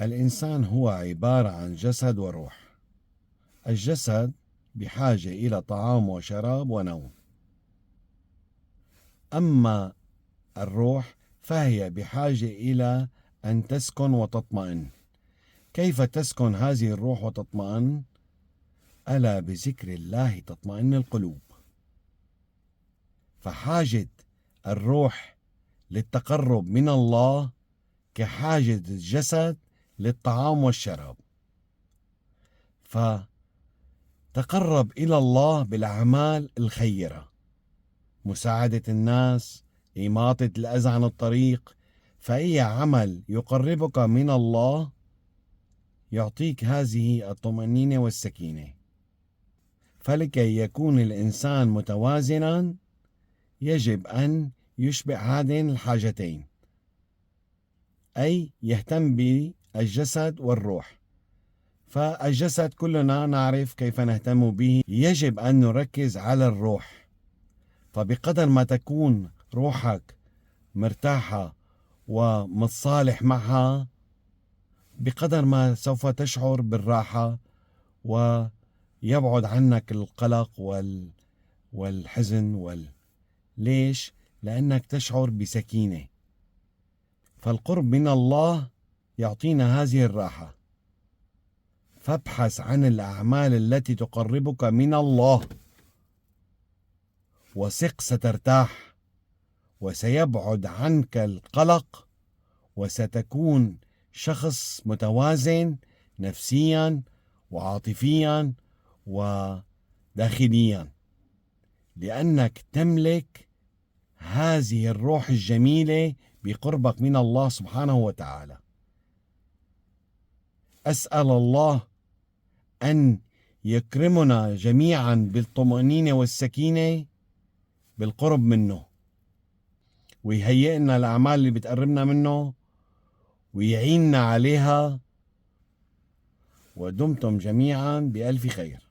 الإنسان هو عبارة عن جسد وروح. الجسد بحاجة إلى طعام وشراب ونوم، أما الروح فهي بحاجة إلى أن تسكن وتطمئن. كيف تسكن هذه الروح وتطمئن؟ ألا بذكر الله تطمئن القلوب. فحاجة الروح للتقرب من الله كحاجة الجسد للطعام والشراب. فتقرب إلى الله بالأعمال الخيرة، مساعدة الناس، إماطة الأذى عن الطريق، فأي عمل يقربك من الله يعطيك هذه الطمأنينة والسكينة. فلكي يكون الإنسان متوازنا يجب أن يشبع هذين الحاجتين، أي يهتم بالجسد والروح. فالجسد كلنا نعرف كيف نهتم به، يجب أن نركز على الروح. فبقدر ما تكون روحك مرتاحة ومتصالح معها، بقدر ما سوف تشعر بالراحة ويبعد عنك القلق والحزن ليش؟ لأنك تشعر بسكينة. فالقرب من الله يعطينا هذه الراحة. فابحث عن الأعمال التي تقربك من الله، وثق سترتاح وسيبعد عنك القلق، وستكون شخص متوازن نفسيا وعاطفيا وداخليا، لأنك تملك هذه الروح الجميلة بقربك من الله سبحانه وتعالى. أسأل الله أن يكرمنا جميعا بالطمأنينة والسكينة بالقرب منه، ويهيئنا الأعمال اللي بتقربنا منه ويعيننا عليها. ودمتم جميعا بألف خير.